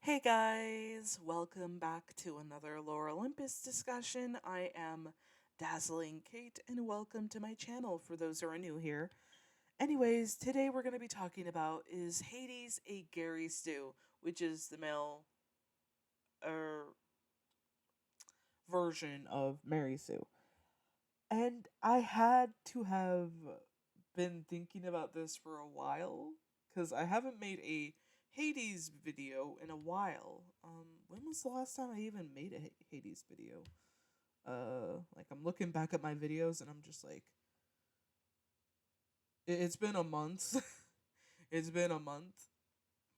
Hey guys, welcome back to another Lore Olympus discussion. I am Dazzling Kate, and welcome to my channel for those who are new here. Anyways, today we're going to be talking about is Hades a Gary Stu, which is the male er, version of Mary Sue. And I had to have been thinking about this for a while because I haven't made a Hades video in a while. When was the last time I even made a Hades video? Like I'm looking back at my videos and I'm just like, it's been a month. It's been a month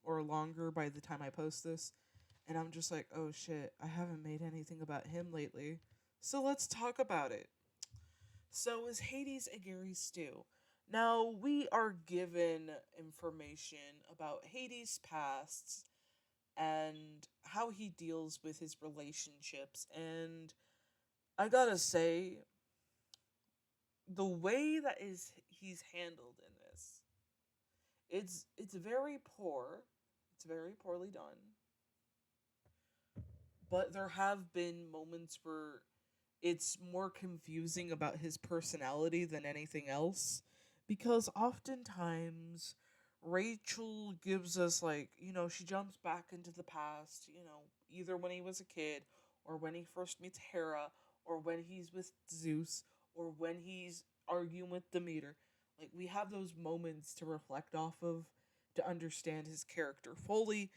or longer by the time I post this, and I'm just like, oh shit, I haven't made anything about him lately. So let's talk about it. So is Hades a Gary Stu? Now we are given information about Hades' past and how he deals with his relationships, and I gotta say, the way that is he's handled in this, it's very poor. It's very poorly done. But there have been moments where it's more confusing about his personality than anything else, because oftentimes Rachel gives us, like, she jumps back into the past, either when he was a kid or when he first meets Hera or when he's with Zeus or when he's arguing with Demeter. Like, we have those moments to reflect off of to understand his character fully,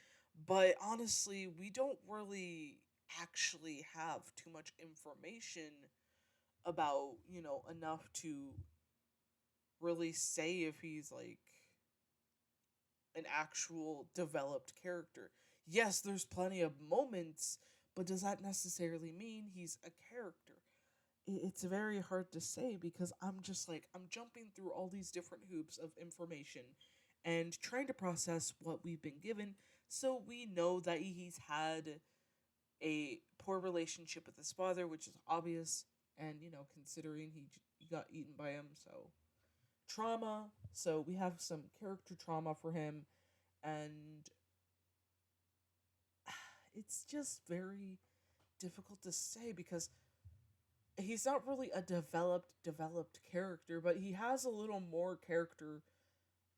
but honestly, we don't really actually have too much information about, enough to really say if he's like an actual developed character. Yes, there's plenty of moments, but does that necessarily mean he's a character? It's very hard to say because I'm just like, I'm jumping through all these different hoops of information and trying to process what we've been given. So we know that he's had a poor relationship with his father, which is obvious, and considering he got eaten by him, so trauma. So we have some character trauma for him, and it's just very difficult to say because he's not really a developed character, but he has a little more character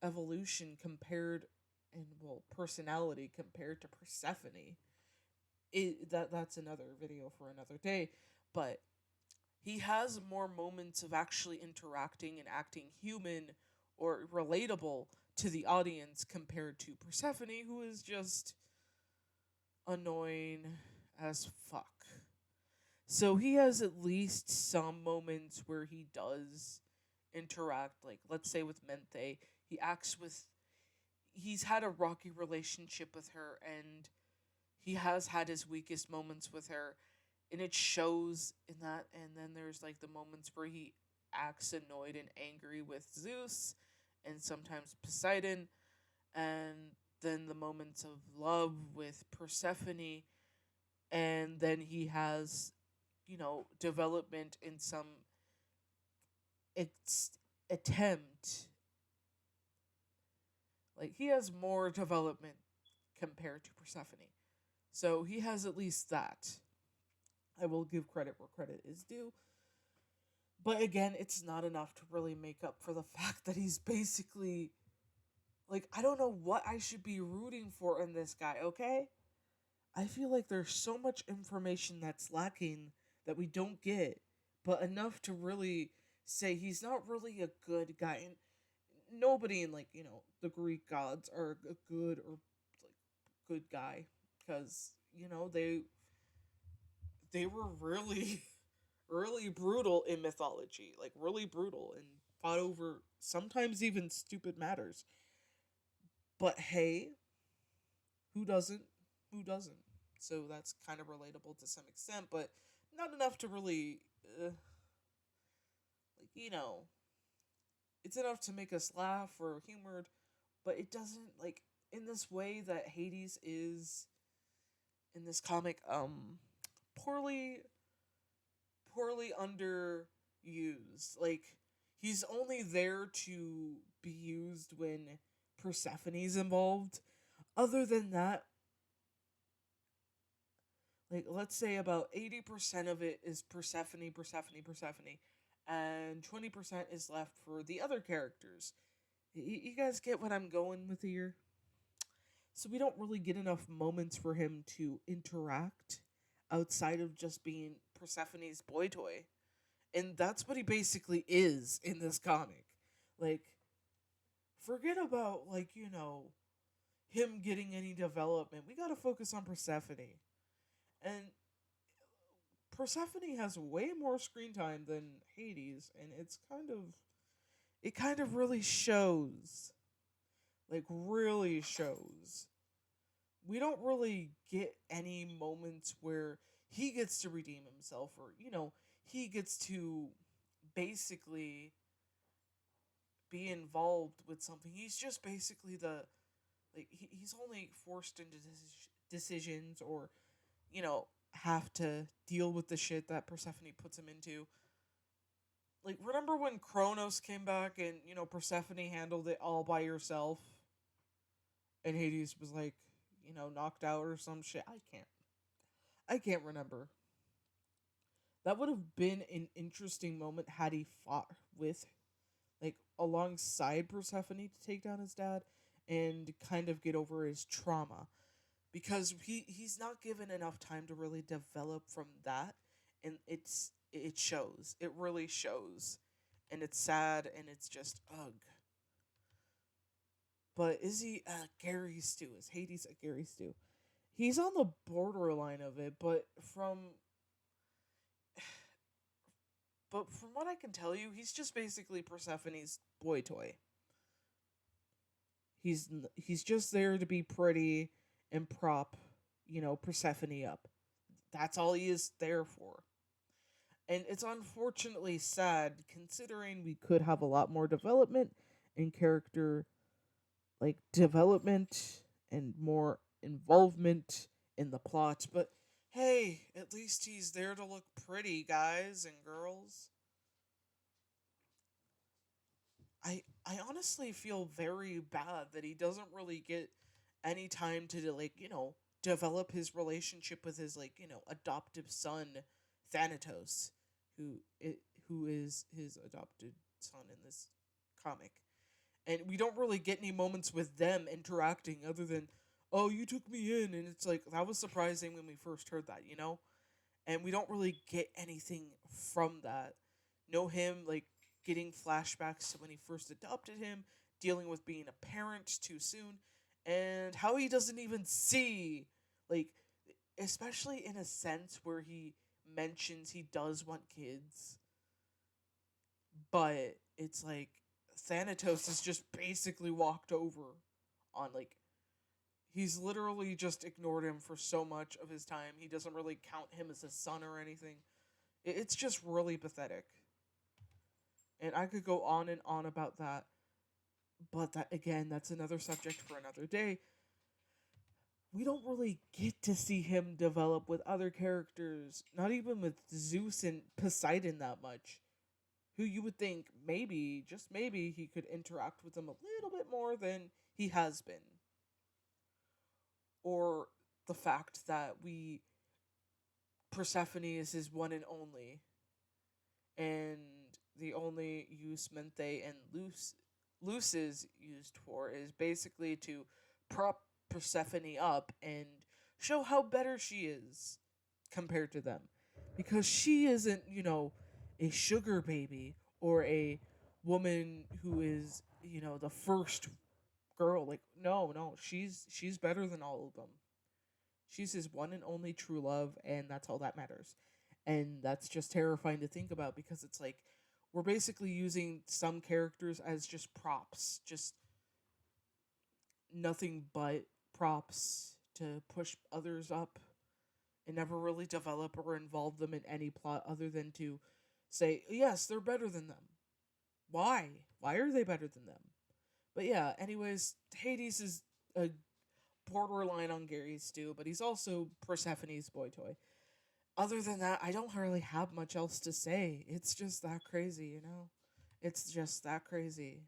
evolution compared, and well, personality compared to Persephone. That's another video for another day, but he has more moments of actually interacting and acting human or relatable to the audience compared to Persephone, who is just annoying as fuck. So he has at least some moments where he does interact, like let's say with Mente. He's had a rocky relationship with her, and he has had his weakest moments with her, and it shows in that. And then there's like the moments where he acts annoyed and angry with Zeus and sometimes Poseidon, and then the moments of love with Persephone, and then he has, development in some ex- attempt, like he has more development compared to Persephone. So he has at least that. I will give credit where credit is due. But again, it's not enough to really make up for the fact that he's basically, like, I don't know what I should be rooting for in this guy, okay? I feel like there's so much information that's lacking that we don't get, but enough to really say he's not really a good guy. And nobody in, like, the Greek gods are a good or like good guy, because, they were really really brutal in mythology, like really brutal, and fought over sometimes even stupid matters. But hey, who doesn't? Who doesn't? So that's kind of relatable to some extent, but not enough to really, like, it's enough to make us laugh or humored, but it doesn't, like, in this way that Hades is in this comic, poorly underused. Like, he's only there to be used when Persephone's involved. Other than that, Like, let's say about 80% of it is Persephone, Persephone, Persephone, and 20% is left for the other characters. You guys get what I'm going with here? So we don't really get enough moments for him to interact outside of just being Persephone's boy toy. And that's what he basically is in this comic. Like, forget about, like, him getting any development. We gotta focus on Persephone. And Persephone has way more screen time than Hades, and it kind of really shows. Like, really shows. We don't really get any moments where he gets to redeem himself, or he gets to basically be involved with something. He's just basically the like he's only forced into decisions, or have to deal with the shit that Persephone puts him into. Like, remember when Kronos came back and Persephone handled it all by herself, and Hades was like knocked out or some shit. I can't remember. That would have been an interesting moment had he fought with, like, alongside Persephone to take down his dad and kind of get over his trauma, because he's not given enough time to really develop from that, and it shows. It really shows, and it's sad, and it's just ugh. But is he Gary Stu? Is Hades a Gary Stu? He's on the borderline of it, but from what I can tell you, he's just basically Persephone's boy toy. He's just there to be pretty and prop, Persephone up. That's all he is there for. And it's unfortunately sad, considering we could have a lot more development and character, like, development and more involvement in the plot. But hey, at least he's there to look pretty, guys and girls. I honestly feel very bad that he doesn't really get any time to, like, develop his relationship with his, like, adoptive son Thanatos, who is his adopted son in this comic. And we don't really get any moments with them interacting other than, "Oh, you took me in." And it's like, that was surprising when we first heard that. And we don't really get anything from that. No him, like, getting flashbacks to when he first adopted him, dealing with being a parent too soon, and how he doesn't even see, like, especially in a sense where he mentions he does want kids, but it's like Thanatos is just basically walked over on, like, he's literally just ignored him for so much of his time. He doesn't really count him as a son or anything. It's just really pathetic. And I could go on and on about that, but that, again, that's another subject for another day. We don't really get to see him develop with other characters, not even with Zeus and Poseidon that much, who you would think maybe, just maybe, he could interact with them a little bit more than he has been. Or the fact that Persephone is his one and only, and the only use Menthe and Luce is used for is basically to prop Persephone up and show how better she is compared to them. Because she isn't, a sugar baby or a woman who is, the first girl. Like, no, no, she's better than all of them. She's his one and only true love, and that's all that matters. And that's just terrifying to think about, because it's like we're basically using some characters as just props, just nothing but props to push others up, and never really develop or involve them in any plot other than to say, yes, they're better than them. Why? Why are they better than them? But yeah, anyways, Hades is a borderline on Gary Stu, but he's also Persephone's boy toy. Other than that, I don't really have much else to say. It's just that crazy. It's just that crazy.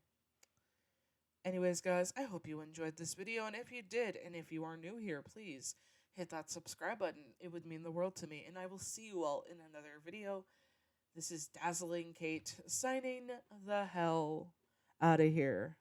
Anyways, guys, I hope you enjoyed this video, and if you did, and if you are new here, please hit that subscribe button. It would mean the world to me. And I will see you all in another video. This is Dazzling Kate signing the hell out of here.